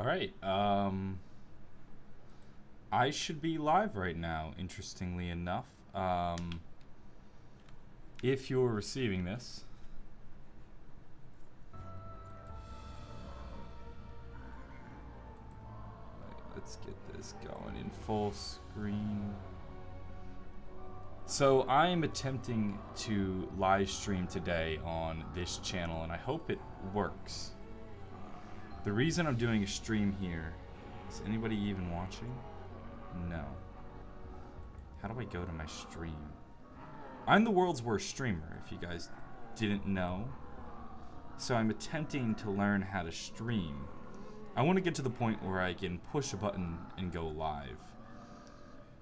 All right. I should be live right now, interestingly enough. If you're receiving this. Let's get this going in full screen. So I am attempting to live stream today on this channel, and I hope it works. The reason I'm doing a stream here, is anybody even watching? No. How do I go to my stream? I'm the world's worst streamer, if you guys didn't know. So I'm attempting to learn how to stream. I want to get to the point where I can push a button and go live,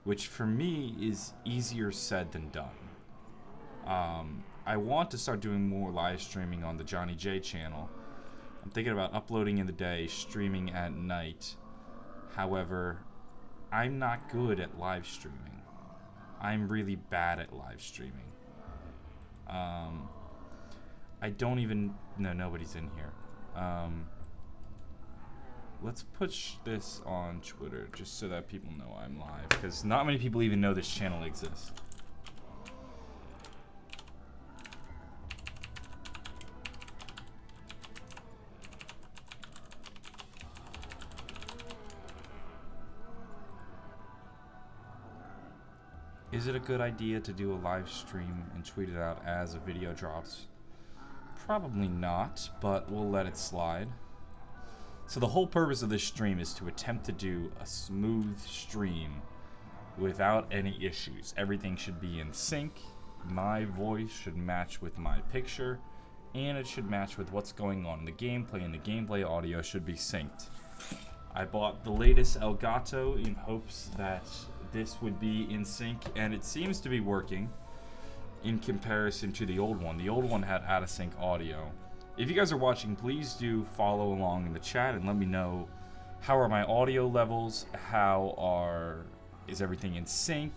which for me is easier said than done. I want to start doing more live streaming on the Johnny J channel. I'm thinking about uploading in the day, streaming at night. However, I'm not good at live streaming. I'm really bad at live streaming. I don't even... No, nobody's in here. Let's push this on Twitter just so that people know I'm live, because not many people even know this channel exists. Is it a good idea to do a live stream and tweet it out as a video drops? Probably not, but we'll let it slide. So the whole purpose of this stream is to attempt to do a smooth stream without any issues. Everything should be in sync. My voice should match with my picture, and it should match with what's going on in the gameplay, and the gameplay audio should be synced. I bought the latest Elgato in hopes that this would be in sync, and it seems to be working in comparison to the old one. The old one had out of sync audio. If you guys are watching, please do follow along in the chat and let me know, how are my audio levels? Is everything in sync?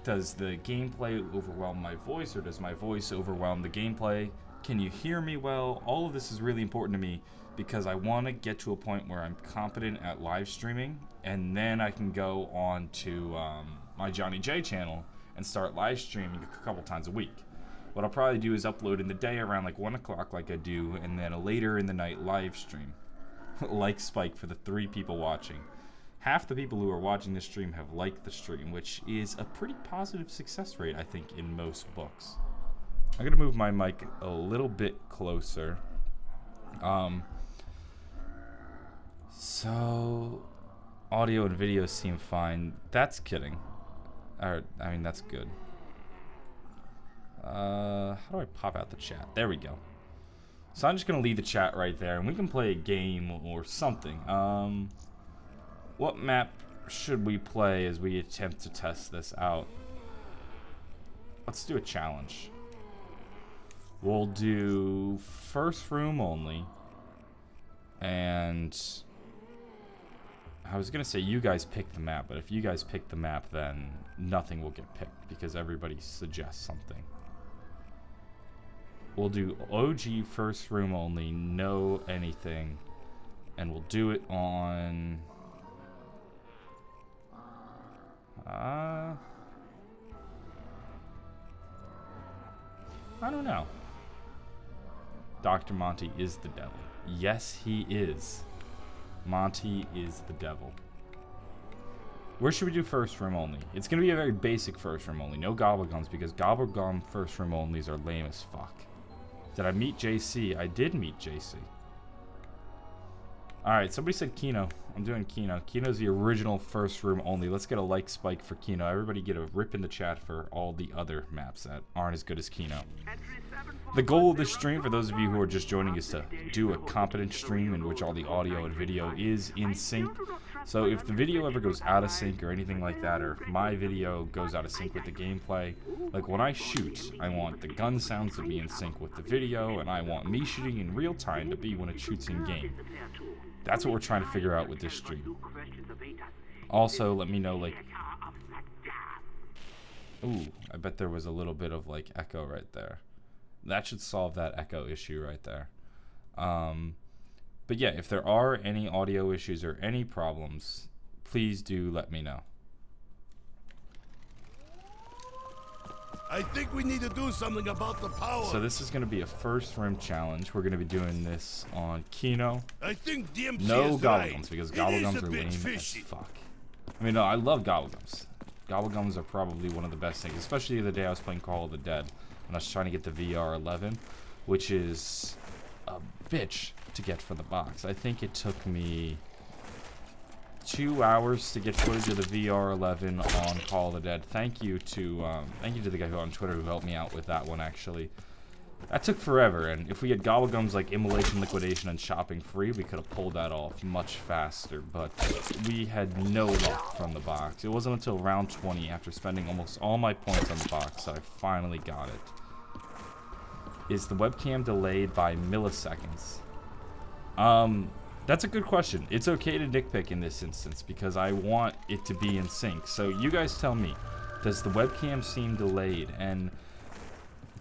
Does the gameplay overwhelm my voice, or does my voice overwhelm the gameplay? Can you hear me well? All of this is really important to me because I want to get to a point where I'm competent at live streaming, and then I can go on to my Johnny J channel and start live streaming a couple times a week. What I'll probably do is upload in the day around like 1 o'clock like I do, and then a later in the night live stream. Like Spike for the 3 people watching. Half the people who are watching this stream have liked the stream, which is a pretty positive success rate, I think, in most books. I'm going to move my mic a little bit closer. So, audio and video seem fine. That's kidding. That's good. How do I pop out the chat? There we go. So I'm just going to leave the chat right there, and we can play a game or something. What map should we play as we attempt to test this out? Let's do a challenge. We'll do first room only. And I was going to say you guys pick the map, but if you guys pick the map, then nothing will get picked because everybody suggests something. We'll do OG first room only, no anything, and we'll do it on... I don't know. Dr. Monty is the devil. Yes, he is. Monty is the devil. Where should we do first room only? It's going to be a very basic first room only. No Gobblegums, because Gobblegum first room onlys are lame as fuck. Did I meet JC? I did meet JC. Alright, somebody said Kino. I'm doing Kino. Kino's the original first room only. Let's get a like spike for Kino. Everybody get a rip in the chat for all the other maps that aren't as good as Kino. The goal of this stream, for those of you who are just joining, is to do a competent stream in which all the audio and video is in sync. So if the video ever goes out of sync or anything like that, or my video goes out of sync with the gameplay, like when I shoot, I want the gun sounds to be in sync with the video, and I want me shooting in real time to be when it shoots in game. That's what we're trying to figure out with this stream. Also, let me know, like... Ooh, I bet there was a little bit of, like, echo right there. That should solve that echo issue right there. But yeah, if there are any audio issues or any problems, please do let me know. I think we need to do something about the power. So this is going to be a first room challenge. We're going to be doing this on Kino. I think DMC No is Gobblegums, right. because It Gobblegums is a are bit lame fishy. as fuck. I mean, no, I love Gobblegums. Gobblegums are probably one of the best things, especially the other day I was playing Call of the Dead, and I was trying to get the VR11, which is a bitch to get for the box. I think it took me 2 hours to get footage of the VR11 on Call of the Dead. Thank you to the guy on Twitter who helped me out with that one, actually. That took forever, and if we had Gobblegums like Immolation, Liquidation, and Shopping free, we could have pulled that off much faster, but we had no luck from the box. It wasn't until round 20, after spending almost all my points on the box, that I finally got it. Is the webcam delayed by milliseconds? That's a good question. It's okay to nitpick in this instance, because I want it to be in sync. So you guys tell me, does the webcam seem delayed? And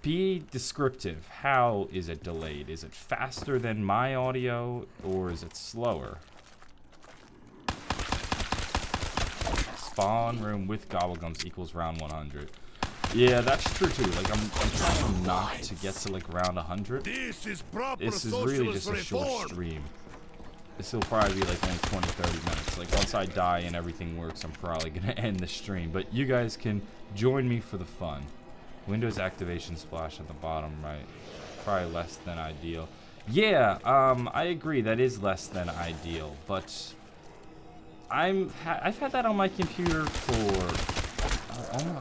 be descriptive. How is it delayed? Is it faster than my audio, or is it slower? Spawn room with Gobblegums equals round 100. Yeah, that's true too. Like I'm trying not to get to like round 100. This is proper This is really just a short stream. This will probably be like only 20-30 minutes. Like once I die and everything works, I'm probably gonna end the stream. But you guys can join me for the fun. Windows activation splash at the bottom right. Probably less than ideal. Yeah, I agree. That is less than ideal. But I've had that on my computer for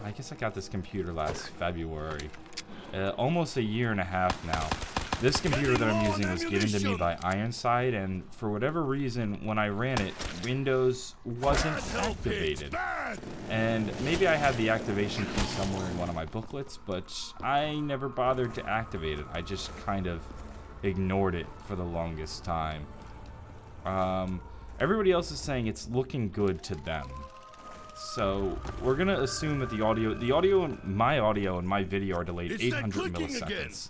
I guess I got this computer last February. Almost a year and a half now. This computer that I'm using was given to me by Ironside, and for whatever reason, when I ran it, Windows wasn't activated. And maybe I had the activation key somewhere in one of my booklets, but I never bothered to activate it. I just kind of ignored it for the longest time. Everybody else is saying it's looking good to them. So we're gonna assume that my audio and my video are delayed 800 milliseconds.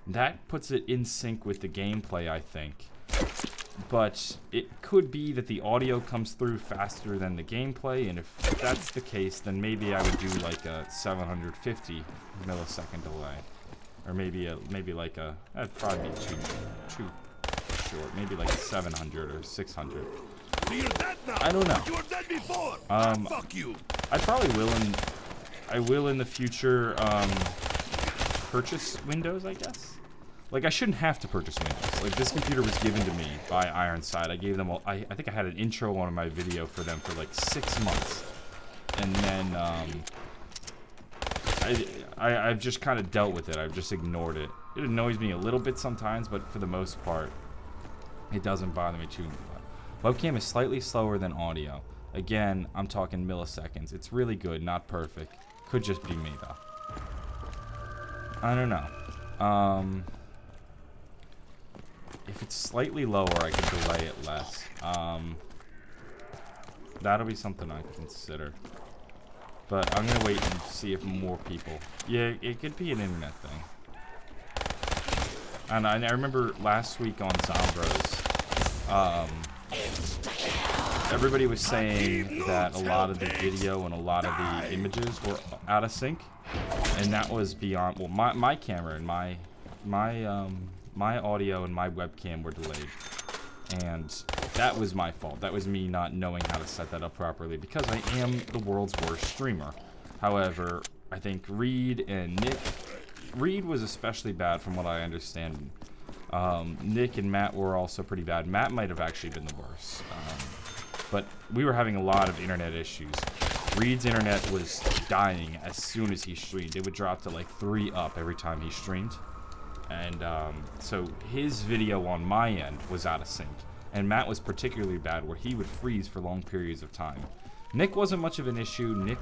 That puts it in sync with the gameplay, I think. But it could be that the audio comes through faster than the gameplay, and if that's the case, then maybe I would do like a 750 millisecond delay, or maybe like a that'd probably be too short. Maybe like 700 or 600. So you're dead now. I don't know. You were dead before. Fuck you. I probably will in the future purchase Windows, I guess. Like I shouldn't have to purchase Windows. Like this computer was given to me by Ironside. I gave them I think I had an intro on my video for them for like 6 months. And then I've just kind of dealt with it. I've just ignored it. It annoys me a little bit sometimes, but for the most part, it doesn't bother me too much. Webcam is slightly slower than audio. Again, I'm talking milliseconds. It's really good, not perfect. Could just be me though. I don't know. If it's slightly lower, I can delay it less. That'll be something I consider. But I'm gonna wait and see if more people. Yeah, it could be an internet thing. And I remember last week on Zombros, everybody was saying that a lot of the video and a lot of the images were out of sync, and that was beyond. Well, my camera and my audio and my webcam were delayed, and that was my fault. That was me not knowing how to set that up properly, because I am the world's worst streamer. However, I think Reed and Nick. Reed was especially bad from what I understand. Nick and Matt were also pretty bad. Matt might have actually been the worst. But we were having a lot of internet issues. Reed's internet was dying as soon as he streamed. It would drop to like 3 up every time he streamed. And so his video on my end was out of sync. And Matt was particularly bad, where he would freeze for long periods of time. Nick wasn't much of an issue. Nick,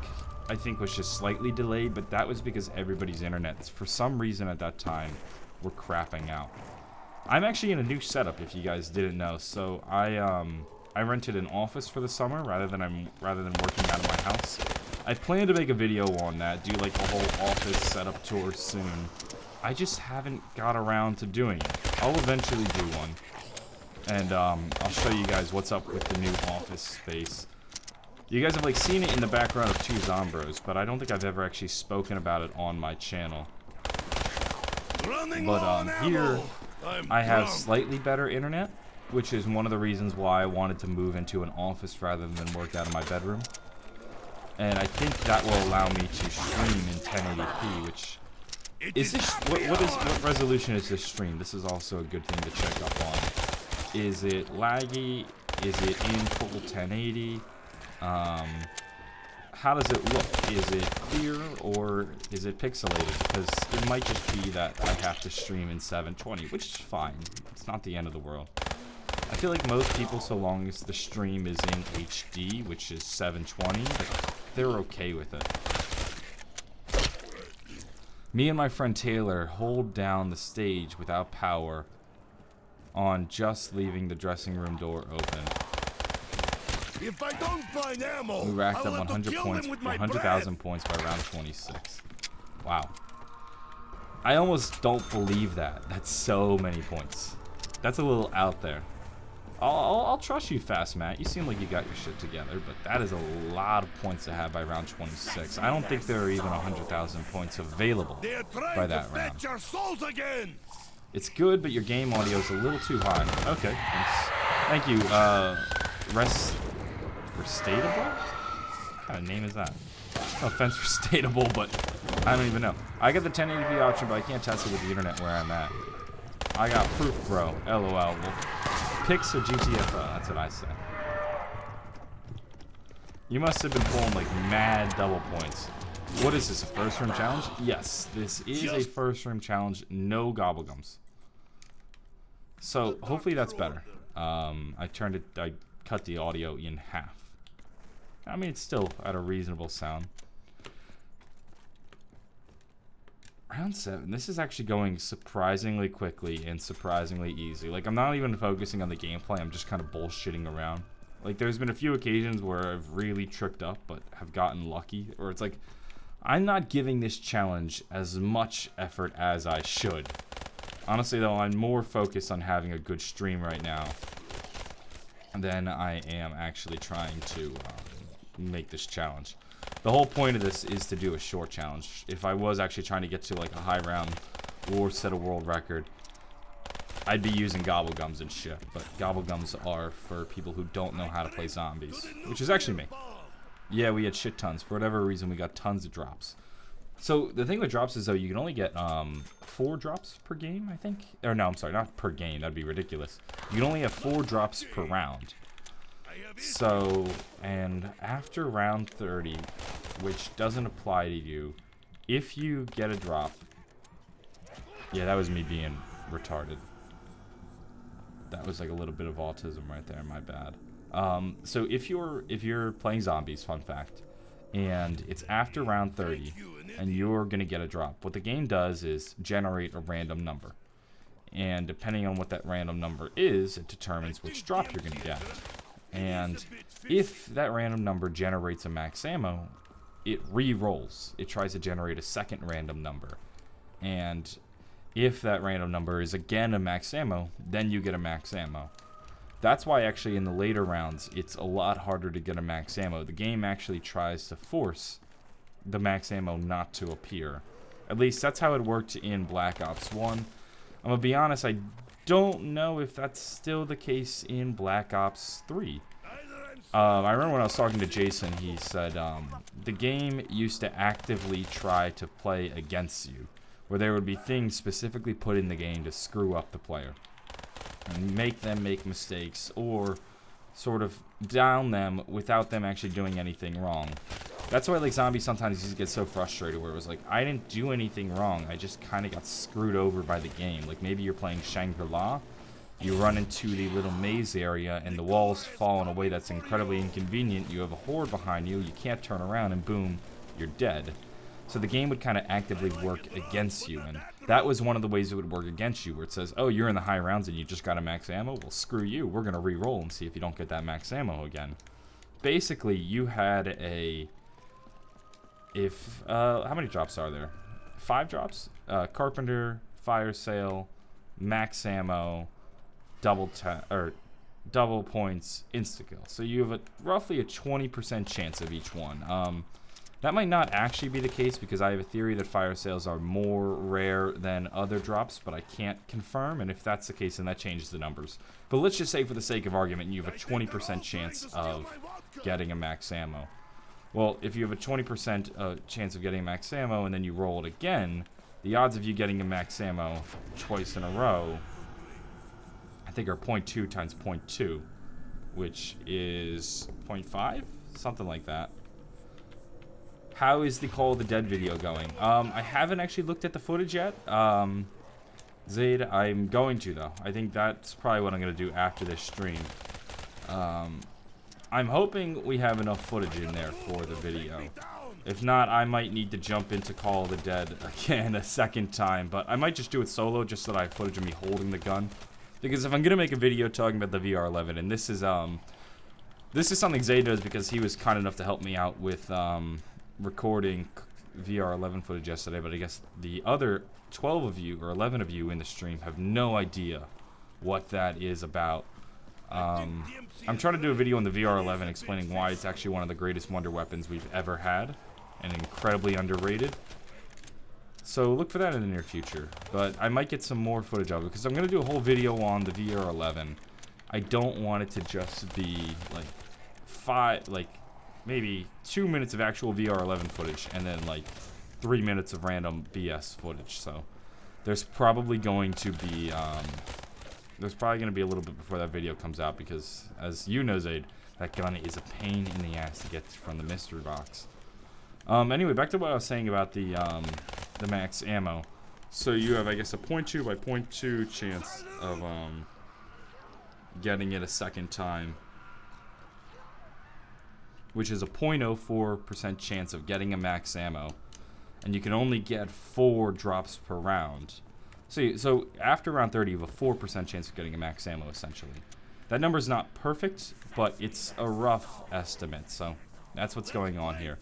I think, was just slightly delayed, but that was because everybody's internets, for some reason at that time, were crapping out. I'm actually in a new setup, if you guys didn't know. So I rented an office for the summer rather than working out of my house. I plan to make a video on that, do like a whole office setup tour soon. I just haven't got around to doing it. I'll eventually do one. And I'll show you guys what's up with the new office space. You guys have like seen it in the background of 2 Zombros, but I don't think I've ever actually spoken about it on my channel. But here I have slightly better internet, which is one of the reasons why I wanted to move into an office rather than work out of my bedroom. And I think that will allow me to stream in 1080p, which is this what resolution is this stream? This is also a good thing to check up on. Is it laggy? Is it in full 1080? How does it look? Is it clear or is it pixelated? Because it might just be that I have to stream in 720, which is fine. It's not the end of the world. I feel like most people, so long as the stream is in HD, which is 720, they're okay with it. Me and my friend Taylor hold down the stage without power on just leaving the dressing room door open. If I don't find ammo, we racked up 100,000 points by round 26. Wow. I almost don't believe that. That's so many points. That's a little out there. I'll trust you, Fast Matt. You seem like you got your shit together, but that is a lot of points to have by round 26. I don't think there are even 100,000 points available by that round. It's good, but your game audio is a little too high. Okay, thanks. Thank you. Restatable? What kind of name is that? No offense, Restatable, but I don't even know. I got the 1080p option, but I can't test it with the internet where I'm at. I got proof, bro. LOL. Well, Pix or GTFO, that's what I say. You must have been pulling like mad double points. What is this, a first room challenge? Yes, this is a first room challenge, no gobblegums. So hopefully that's better. I cut the audio in half. I mean, it's still at a reasonable sound. Round 7. This is actually going surprisingly quickly and surprisingly easy. Like, I'm not even focusing on the gameplay. I'm just kind of bullshitting around. Like, there's been a few occasions where I've really tripped up, but have gotten lucky. Or it's like, I'm not giving this challenge as much effort as I should. Honestly, though, I'm more focused on having a good stream right now than I am actually trying to make this challenge. The whole point of this is to do a short challenge. If I was actually trying to get to like a high round or set a world record, I'd be using gobblegums and shit. But gobblegums are for people who don't know how to play zombies, which is actually me. Yeah, we had shit tons. For whatever reason, we got tons of drops. So the thing with drops is though, you can only get 4 drops per game, I think. Or no, I'm sorry, not per game. That'd be ridiculous. You can only have 4 drops per round. So, and after round 30, which doesn't apply to you, if you get a drop, yeah, that was me being retarded. That was like a little bit of autism right there, my bad. So if you're playing zombies, fun fact, and it's after round 30, and you're gonna get a drop, what the game does is generate a random number, and depending on what that random number is, it determines which drop you're gonna get. And if that random number generates a max ammo, it re-rolls. It tries to generate a second random number. And if that random number is again a max ammo, then you get a max ammo. That's why actually in the later rounds, it's a lot harder to get a max ammo. The game actually tries to force the max ammo not to appear. At least that's how it worked in Black Ops 1. I'm gonna be honest, I don't know if that's still the case in Black Ops 3. I remember when I was talking to Jason, he said the game used to actively try to play against you, where there would be things specifically put in the game to screw up the player and make them make mistakes or sort of down them without them actually doing anything wrong. That's why like zombies sometimes used to get so frustrated where it was like, I didn't do anything wrong, I just kind of got screwed over by the game. Like maybe you're playing Shangri-La, you run into the little maze area and the walls fall in a way that's incredibly inconvenient, you have a horde behind you, you can't turn around, and boom, you're dead. So the game would kind of actively work against you, and that was one of the ways it would work against you, where it says, oh, you're in the high rounds and you just got a max ammo? Well, screw you, we're going to re-roll and see if you don't get that max ammo again. Basically, you had a... how many drops are there? 5 drops. Carpenter, fire sale, max ammo, double points, insta-kill. So you have roughly a 20% chance of each one. That might not actually be the case because I have a theory that fire sales are more rare than other drops, but I can't confirm, and if that's the case, then that changes the numbers. But let's just say for the sake of argument, you have a 20% chance of getting a max ammo. Well, if you have a 20% chance of getting max ammo and then you roll it again, the odds of you getting a max ammo twice in a row, I think, are 0.2 times 0.2, which is 0.5? Something like that. How is the Call of the Dead video going? I haven't actually looked at the footage yet. Zaid, I'm going to, though. I think that's probably what I'm going to do after this stream. I'm hoping we have enough footage in there for the video. If not, I might need to jump into Call of the Dead again a second time. But I might just do it solo just so that I have footage of me holding the gun. Because if I'm going to make a video talking about the VR11, and this is something Zaid does because he was kind enough to help me out with recording VR11 footage yesterday, but I guess the other 12 of you or 11 of you in the stream have no idea what that is about. I'm trying to do a video on the VR11 explaining why it's actually one of the greatest wonder weapons we've ever had and incredibly underrated. So look for that in the near future, but I might get some more footage of it because I'm going to do a whole video on the VR11. I don't want it to just be like maybe 2 minutes of actual VR11 footage and then like 3 minutes of random BS footage. So there's probably going to be a little bit before that video comes out because, as you know, Zaid, that gun is a pain in the ass to get from the mystery box. Anyway, back to what I was saying about the max ammo. So you have, I guess, a 0.2 by 0.2 chance of getting it a second time, which is a 0.04% chance of getting a max ammo, and you can only get 4 drops per round. So after round 30, you have a 4% chance of getting a max ammo, essentially. That number is not perfect, but it's a rough estimate, so that's what's going on here.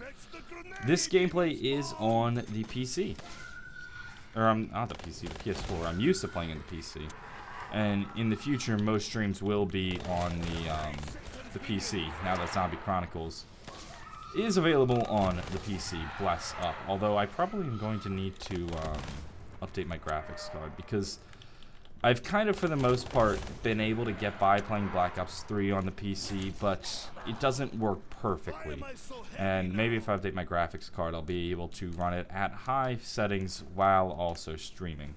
This gameplay is on the PC. Or, not the PC, the PS4. I'm used to playing on the PC. And in the future, most streams will be on the PC, now that Zombie Chronicles is available on the PC, bless up. Although I probably am going to need to update my graphics card because I've kind of, for the most part, been able to get by playing Black Ops 3 on the PC, but it doesn't work perfectly. And maybe if I update my graphics card, I'll be able to run it at high settings while also streaming.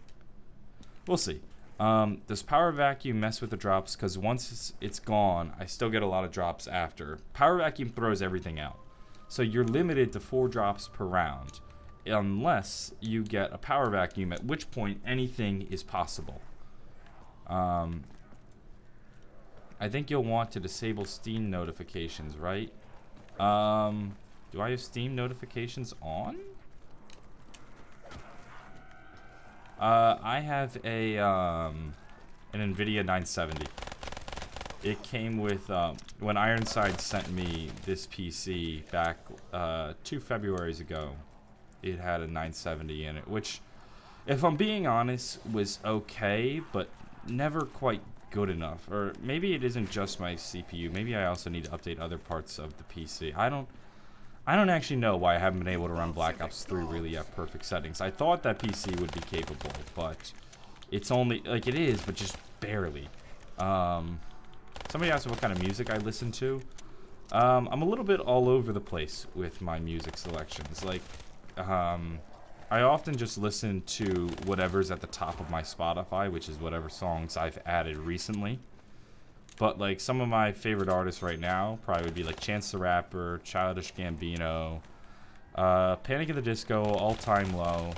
We'll see. Does Power Vacuum mess with the drops? Because once it's gone, I still get a lot of drops after. Power Vacuum throws everything out. So you're limited to 4 drops per round, unless you get a Power Vacuum, at which point anything is possible. I think you'll want to disable Steam notifications, right? Do I have Steam notifications on? I have an NVIDIA 970. It came with, when Ironside sent me this PC back 2 Februaries ago, it had a 970 in it, which, if I'm being honest, was okay, but never quite good enough. Or maybe it isn't just my CPU. Maybe I also need to update other parts of the PC. I don't actually know why I haven't been able to run Black Ops 3 really at perfect settings. I thought that PC would be capable, but it's only, like, it is, but just barely. Somebody asked me what kind of music I listen to. I'm a little bit all over the place with my music selections. Like, I often just listen to whatever's at the top of my Spotify, which is whatever songs I've added recently. But, like, some of my favorite artists right now probably would be, like, Chance the Rapper, Childish Gambino, Panic at the Disco, All Time Low.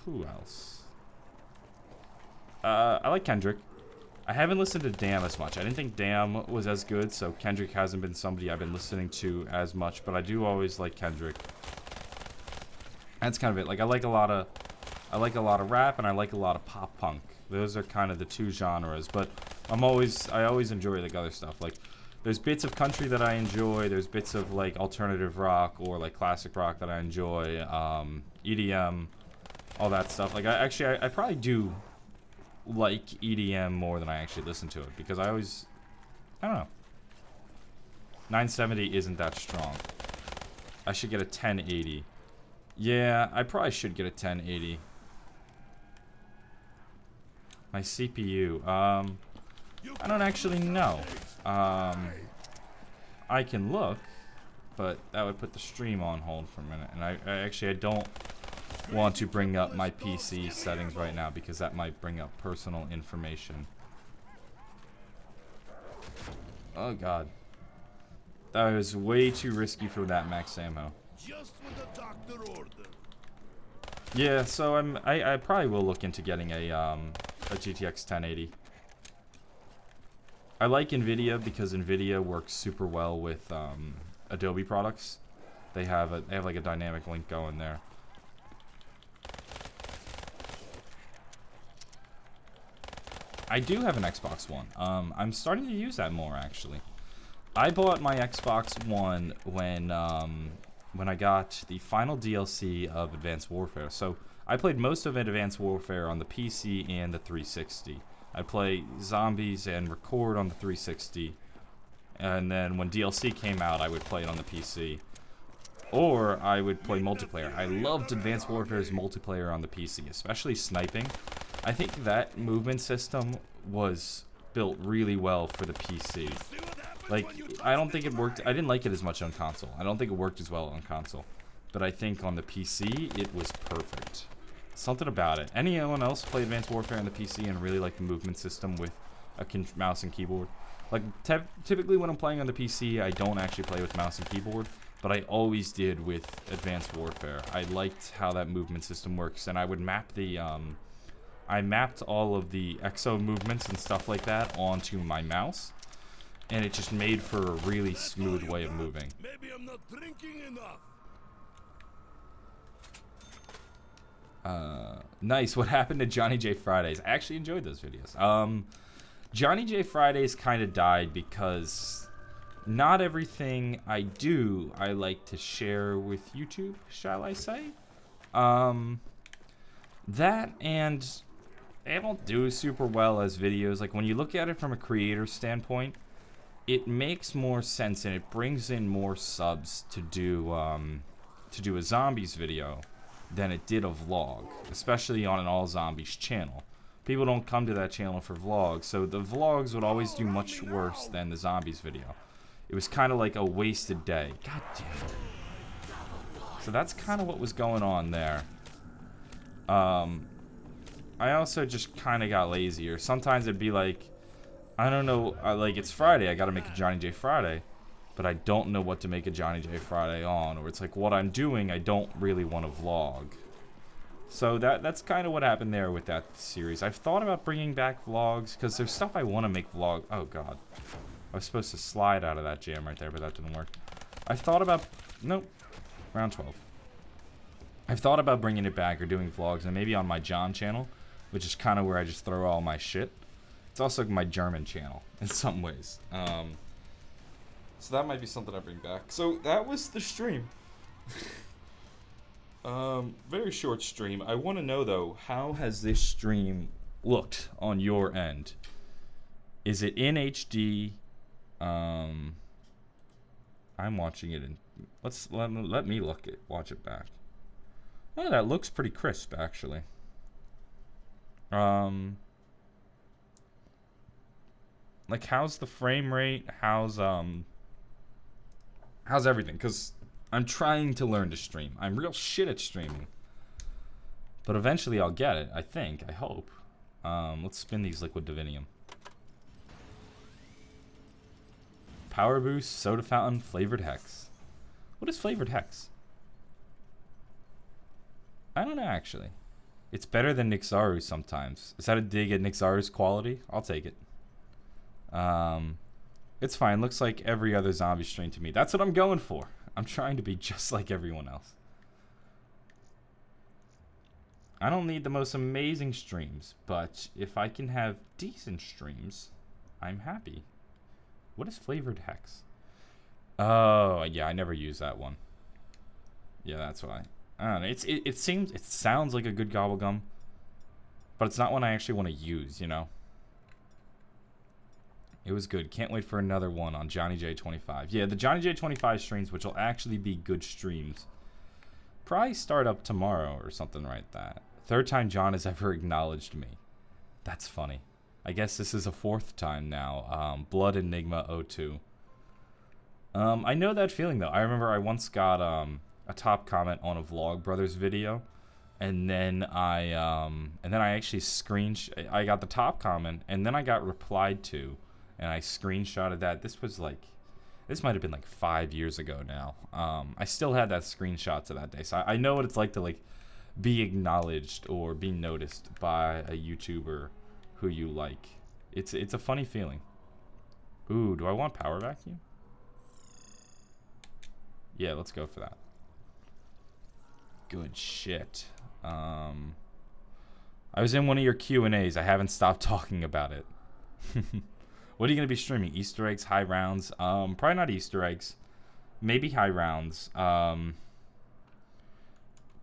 Who else? I like Kendrick. I haven't listened to Damn as much. I didn't think Damn was as good, so Kendrick hasn't been somebody I've been listening to as much, but I do always like Kendrick. That's kind of it. Like, I like a lot of rap, and I like a lot of pop punk. Those are kind of the two genres, but I always enjoy, like, other stuff. Like, There's bits of country that I enjoy. There's bits of like alternative rock or like classic rock that I enjoy. EDM, all that stuff. Like I probably do like EDM more than I actually listen to it because I don't know. 970 isn't that strong. I should get a 1080. Yeah, I probably should get a 1080. My CPU, I don't actually know. I can look, but that would put the stream on hold for a minute. And I don't want to bring up my PC settings right now because that might bring up personal information. Oh god. That was way too risky for that max ammo. Just what the doctor ordered. Yeah, so I probably will look into getting a GTX 1080. I like NVIDIA because NVIDIA works super well with Adobe products. They have like a dynamic link going there. I do have an Xbox One. I'm starting to use that more actually. I bought my Xbox One when I got the final DLC of Advanced Warfare. So I played most of Advanced Warfare on the PC and the 360. I play Zombies and Record on the 360. And then when DLC came out, I would play it on the PC. Or I would play multiplayer. I loved Advanced Warfare's multiplayer on the PC, especially sniping. I think that movement system was built really well for the PC. Like, I don't think it worked. I didn't like it as much on console. I don't think it worked as well on console. But I think on the PC, it was perfect. Something about it. Anyone else play Advanced Warfare on the PC and really like the movement system with a mouse and keyboard? Like, typically when I'm playing on the PC, I don't actually play with mouse and keyboard. But I always did with Advanced Warfare. I liked how that movement system works. And I would map the, I mapped all of the exo movements and stuff like that onto my mouse. And it just made for a really smooth way of moving. Maybe I'm not drinking enough. Nice. What happened to Johnny J Fridays? I actually enjoyed those videos. Johnny J Fridays kind of died because not everything I do I like to share with YouTube, shall I say. That and they don't do super well as videos. Like when you look at it from a creator standpoint, it makes more sense and it brings in more subs to do a zombies video than it did a vlog, especially on an all zombies channel. People don't come to that channel for vlogs, so the vlogs would always do much worse than the zombies video. It was kind of like a wasted day. God damn it. So that's kind of what was going on there. I also just kind of got lazier. Sometimes it'd be like, I don't know, like it's Friday, I gotta make a Johnny J Friday, but I don't know what to make a Johnny J Friday on, or it's like what I'm doing, I don't really want to vlog. So that's kind of what happened there with that series. I've thought about bringing back vlogs, because there's stuff I want to make vlog. Oh god. I was supposed to slide out of that jam right there, but that didn't work. I thought about, nope, round 12. I've thought about bringing it back or doing vlogs, and maybe on my John channel, which is kind of where I just throw all my shit. It's also my German channel in some ways. So that might be something I bring back. So that was the stream. Very short stream. I want to know though, how has this stream looked on your end? Is it in HD? I'm watching it in. Let me watch it back. Oh, that looks pretty crisp actually. Like how's the frame rate? How's everything? Because I'm trying to learn to stream. I'm real shit at streaming. But eventually I'll get it, I think. I hope. Let's spin these liquid divinium. Power boost, soda fountain, flavored hex. What is flavored hex? I don't know actually. It's better than Nixaru sometimes. Is that a dig at Nixaru's quality? I'll take it. It's fine. Looks like every other zombie stream to me. That's what I'm going for. I'm trying to be just like everyone else. I don't need the most amazing streams, but if I can have decent streams, I'm happy. What is flavored hex? Oh, yeah, I never use that one. Yeah, that's why. I don't know. It sounds like a good gobble gum, but it's not one I actually want to use, you know? It was good. Can't wait for another one on Johnny J25. Yeah, the Johnny J25 streams, which will actually be good streams, probably start up tomorrow or something like that. Third time John has ever acknowledged me. That's funny. I guess this is a fourth time now. Blood Enigma 02. I know that feeling though. I remember I once got a top comment on a Vlogbrothers video, and then I actually I got the top comment, and then I got replied to, and I screenshotted that. This might have been like 5 years ago now. I still had that screenshot to that day, so I know what it's like to like be acknowledged or be noticed by a YouTuber who you like. It's a funny feeling. Ooh, do I want power vacuum? Yeah, let's go for that. Good shit. I was in one of your Q&As. I haven't stopped talking about it. What are you going to be streaming? Easter eggs, high rounds? Probably not Easter eggs. Maybe high rounds.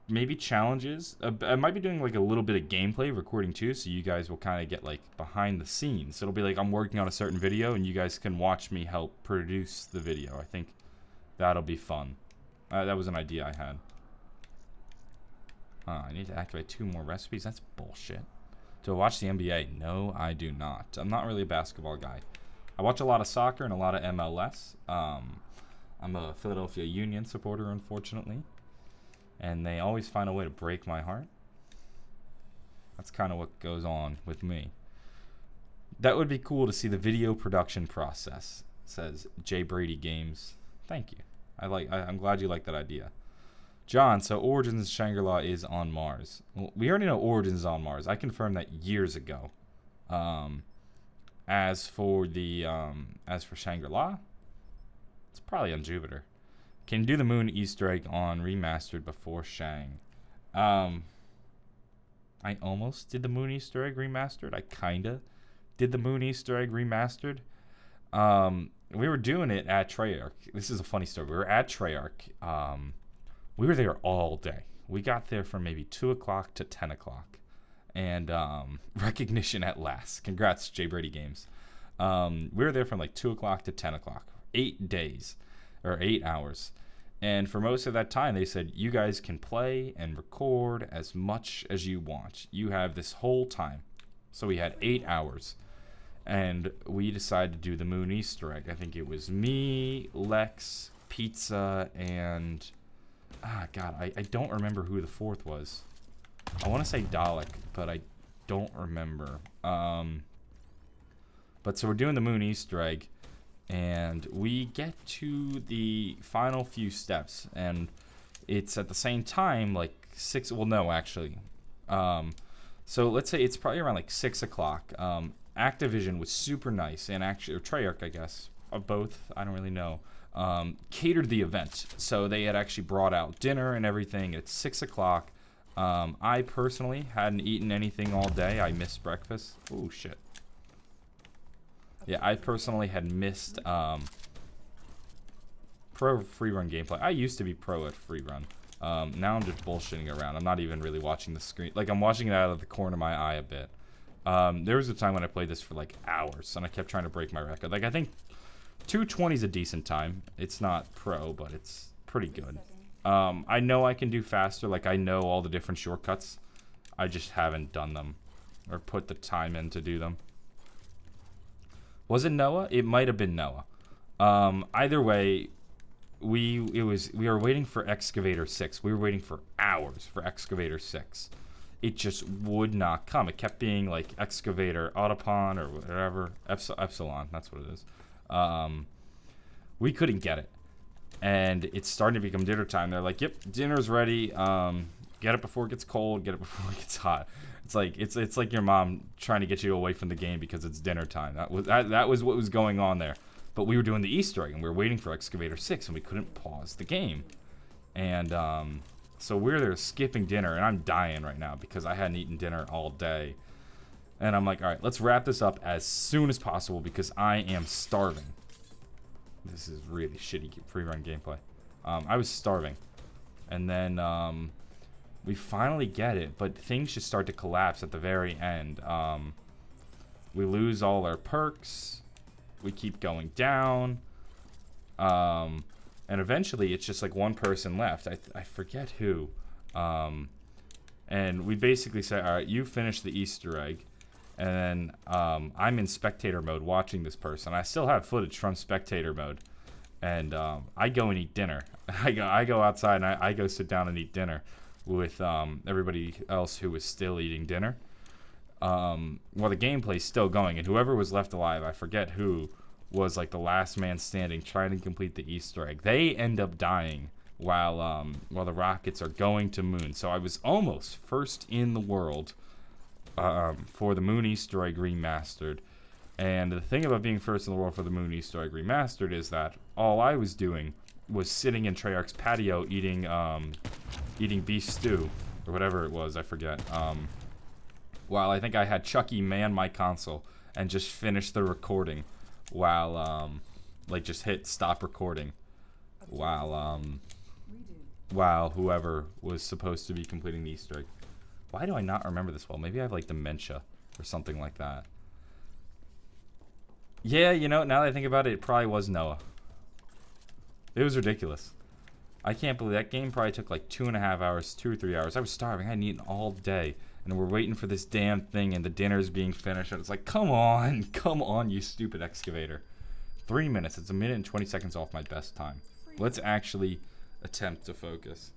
Maybe challenges. I might be doing like a little bit of gameplay recording too, so you guys will kind of get like behind the scenes. It'll be like I'm working on a certain video and you guys can watch me help produce the video. I think that'll be fun. That was an idea I had. I need to activate 2 more recipes. That's bullshit. Do I watch the NBA? No, I do not. I'm not really a basketball guy. I watch a lot of soccer and a lot of MLS. I'm a Philadelphia Union supporter, unfortunately. And they always find a way to break my heart. That's kind of what goes on with me. That would be cool to see the video production process, says J Brady Games. Thank you. I'm glad you like that idea. John, so Origins Shangri-La is on Mars. Well, we already know Origins is on Mars. I confirmed that years ago. As for Shangri-La, it's probably on Jupiter. Can you do the moon Easter egg on remastered before Shang? I almost did the moon Easter egg remastered. I kinda did the moon Easter egg remastered. We were doing it at Treyarch. This is a funny story. We were at Treyarch. We were there all day. We got there from maybe 2 o'clock to 10 o'clock. And recognition at last. Congrats, J Brady Games. We were there from like 2 o'clock to 10 o'clock. 8 days. Or 8 hours. And for most of that time, they said, you guys can play and record as much as you want. You have this whole time. So we had 8 hours. And we decided to do the moon Easter egg. I think it was me, Lex, Pizza, and... God, I don't remember who the fourth was. I want to say Dalek, but I don't remember. But so we're doing the moon Easter egg. And we get to the final few steps. And it's at the same time, like 6... Well, no, actually. So let's say it's probably around like 6 o'clock. Activision was super nice. And actually, or Treyarch, I guess. Both. I don't really know. Catered the event. So they had actually brought out dinner and everything at 6 o'clock. I personally hadn't eaten anything all day. I missed breakfast. Oh, shit. Yeah, I personally had missed pro freerun gameplay. I used to be pro at freerun. Now I'm just bullshitting around. I'm not even really watching the screen. Like, I'm watching it out of the corner of my eye a bit. There was a time when I played this for, like, hours, and I kept trying to break my record. Like, I think 2:20 is a decent time. It's not pro, but it's pretty good. I know I can do faster. Like, I know all the different shortcuts. I just haven't done them or put the time in to do them. Was it Noah? It might have been Noah. Either way, we were waiting for Excavator 6. We were waiting for hours for Excavator 6. It just would not come. It kept being like Excavator Autopon or whatever. Epsilon, that's what it is. We couldn't get it. And it's starting to become dinner time. They're like, yep, dinner's ready. Get it before it gets cold. Get it before it gets hot. It's like your mom trying to get you away from the game because it's dinner time. That was what was going on there. But we were doing the Easter egg, and we were waiting for Excavator 6, and we couldn't pause the game. And so we're there skipping dinner, and I'm dying right now because I hadn't eaten dinner all day. And I'm like, all right, let's wrap this up as soon as possible because I am starving. This is really shitty free run gameplay. I was starving. And then we finally get it, but things just start to collapse at the very end. We lose all our perks. We keep going down. And eventually it's just like one person left. I forget who. And we basically say, all right, you finish the Easter egg. And then I'm in spectator mode watching this person. I still have footage from spectator mode. And I go and eat dinner. I go outside and I go sit down and eat dinner with everybody else who was still eating dinner. While the gameplay's still going, and whoever was left alive, I forget who, was like the last man standing trying to complete the Easter egg. They end up dying while the rockets are going to moon. So I was almost first in the world for the Moon Easter egg remastered. And the thing about being first in the world for the Moon Easter egg remastered is that all I was doing was sitting in Treyarch's patio eating beef stew or whatever it was, I forget. While I think I had Chucky man my console and just finished the recording while like just hit stop recording while whoever was supposed to be completing the Easter egg. Why do I not remember this well? Maybe I have like dementia or something like that. Yeah, you know, now that I think about it, it probably was Noah. It was ridiculous. I can't believe that game probably took like 2.5 hours, 2 or 3 hours. I was starving. I hadn't eaten all day. And we're waiting for this damn thing and the dinner's being finished. And it's like, come on, you stupid excavator. 3 minutes. It's 1 minute and 20 seconds off my best time. Let's actually attempt to focus.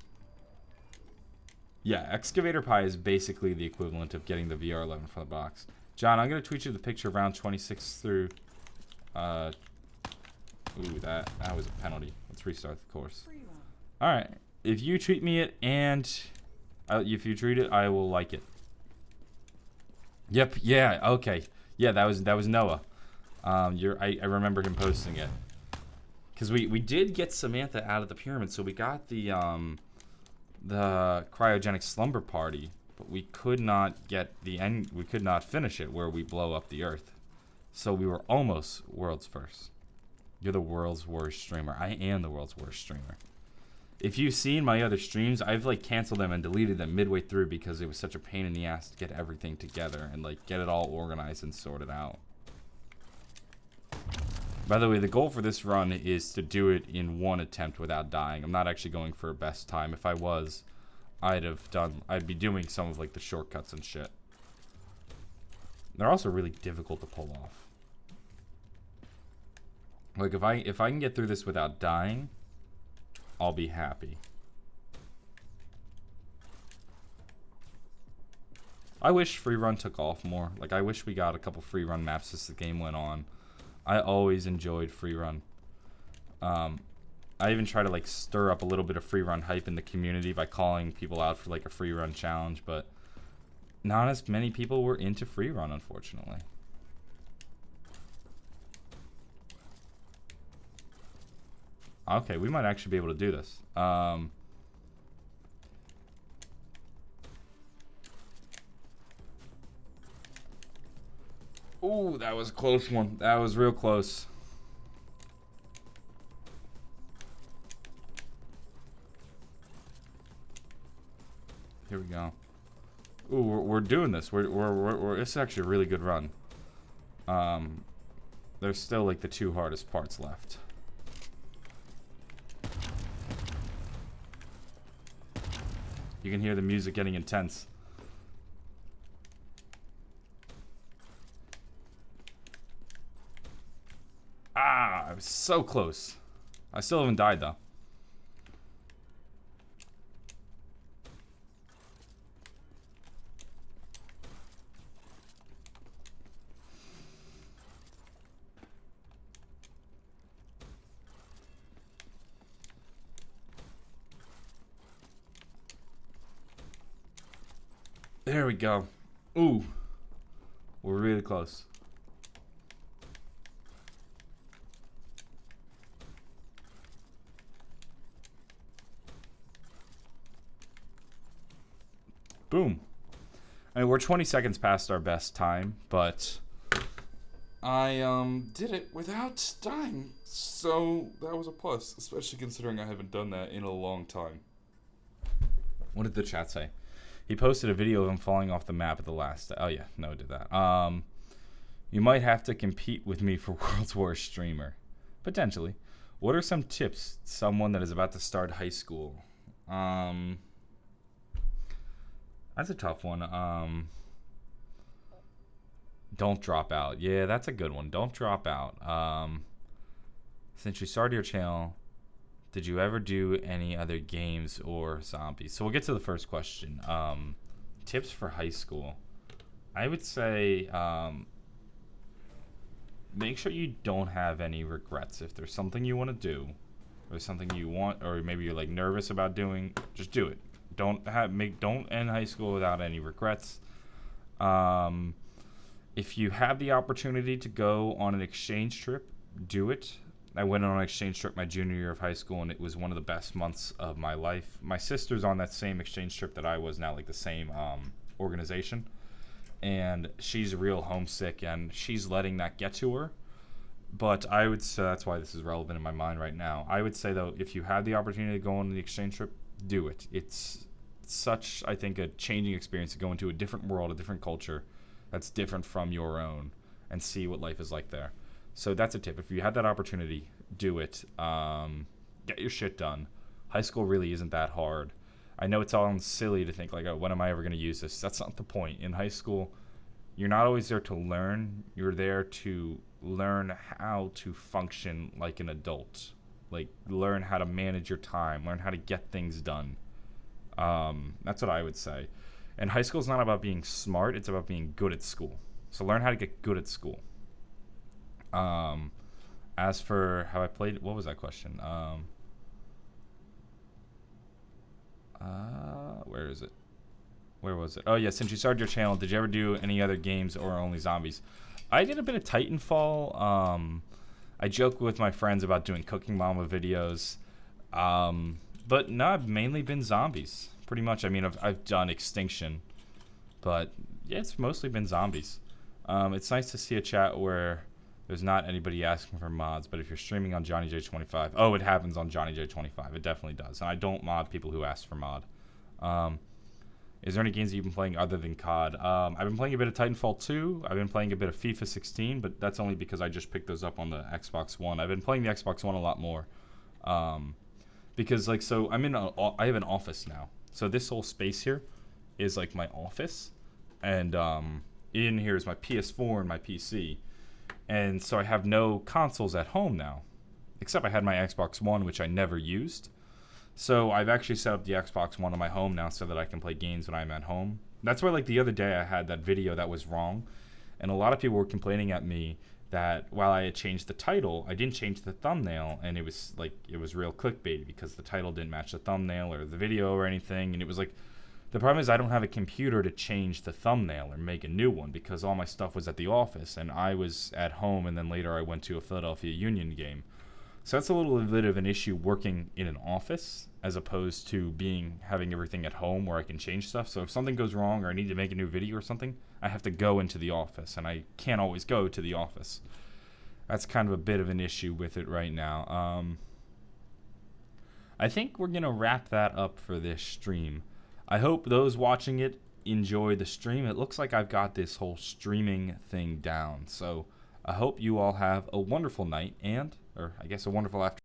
Yeah, Excavator Pi is basically the equivalent of getting the VR11 from the box. John, I'm going to tweet you the picture of round 26 through... Ooh, that was a penalty. Let's restart the course. Alright, if you tweet me it and... if you tweet it, I will like it. Yep, yeah, okay. Yeah, that was Noah. I remember him posting it. Because we did get Samantha out of the pyramid, so we got the cryogenic slumber party, but we could not get the end. We could not finish it where we blow up the Earth. So we were almost world's first. You're the world's worst streamer. I am the world's worst streamer. If you've seen my other streams, I've like canceled them and deleted them midway through because it was such a pain in the ass to get everything together and like get it all organized and sorted out. By the way, the goal for this run is to do it in one attempt without dying. I'm not actually going for a best time. If I was, I'd be doing some of like the shortcuts and shit. They're also really difficult to pull off. Like if I can get through this without dying, I'll be happy. I wish free run took off more. Like I wish we got a couple free run maps as the game went on. I always enjoyed free run. I even try to like stir up a little bit of free run hype in the community by calling people out for like a free run challenge, but not as many people were into free run, unfortunately. Okay, we might actually be able to do this. Ooh, that was a close one. That was real close. Here we go. Ooh, we're doing this. It's actually a really good run. There's still like the 2 hardest parts left. You can hear the music getting intense. Ah, I was so close. I still haven't died though. There we go. Ooh. We're really close. Boom. I mean, we're 20 seconds past our best time, but I did it without dying, so that was a plus, especially considering I haven't done that in a long time. What did the chat say? He posted a video of him falling off the map at the last. Oh yeah, no, I did that. You might have to compete with me for World's Worst Streamer, potentially. What are some tips someone that is about to start high school? That's a tough one. Don't drop out. Yeah, that's a good one. Don't drop out. Since you started your channel, did you ever do any other games or zombies? So we'll get to the first question. Tips for high school. I would say make sure you don't have any regrets. If there's something you want to do, or something you want, or maybe you're like nervous about doing, just do it. Don't end high school without any regrets. If you have the opportunity to go on an exchange trip, do it. I went on an exchange trip my junior year of high school, and it was one of the best months of my life. My sister's on that same exchange trip that I was now, like the same organization. And she's real homesick, and she's letting that get to her. But I would say, that's why this is relevant in my mind right now. I would say, though, if you have the opportunity to go on the exchange trip, do it. It's such, I think, a changing experience to go into a different world, a different culture that's different from your own, and see what life is like there. So that's a tip. If you have that opportunity, do it. Get your shit done. High school really isn't that hard. I know it's all silly to think like, oh, when am I ever going to use this? That's not the point. In high school, you're not always there to learn. You're there to learn how to function like an adult. Like, learn how to manage your time. Learn how to get things done. That's what I would say. And high school is not about being smart. It's about being good at school. So learn how to get good at school. As for how I played, what was that question? Where is it? Where was it? Oh yeah, since you started your channel, did you ever do any other games or only zombies? I did a bit of Titanfall. I joke with my friends about doing Cooking Mama videos. But no, I've mainly been zombies. Pretty much. I mean, I've done Extinction. But yeah, it's mostly been zombies. It's nice to see a chat where there's not anybody asking for mods, but if you're streaming on Johnny J25, oh, it happens on Johnny J25. It definitely does. And I don't mod people who ask for mod. Is there any games that you've been playing other than COD? I've been playing a bit of Titanfall 2. I've been playing a bit of FIFA 16, but that's only because I just picked those up on the Xbox One. I've been playing the Xbox One a lot more. Because, like, so I have an office now. So this whole space here is, like, my office. And in here is my PS4 and my PC. And so I have no consoles at home now, except I had my Xbox One, which I never used. So I've actually set up the Xbox One on my home now so that I can play games when I'm at home. That's why, like, the other day I had that video that was wrong. And a lot of people were complaining at me that while I had changed the title, I didn't change the thumbnail. And it was, like, it was real clickbait because the title didn't match the thumbnail or the video or anything. And it was like, the problem is I don't have a computer to change the thumbnail or make a new one because all my stuff was at the office and I was at home, and then later I went to a Philadelphia Union game. So that's a little bit of an issue working in an office as opposed to having everything at home where I can change stuff. So if something goes wrong or I need to make a new video or something, I have to go into the office, and I can't always go to the office. That's kind of a bit of an issue with it right now. I think we're going to wrap that up for this stream. I hope those watching it enjoy the stream. It looks like I've got this whole streaming thing down. So I hope you all have a wonderful night or I guess a wonderful afternoon.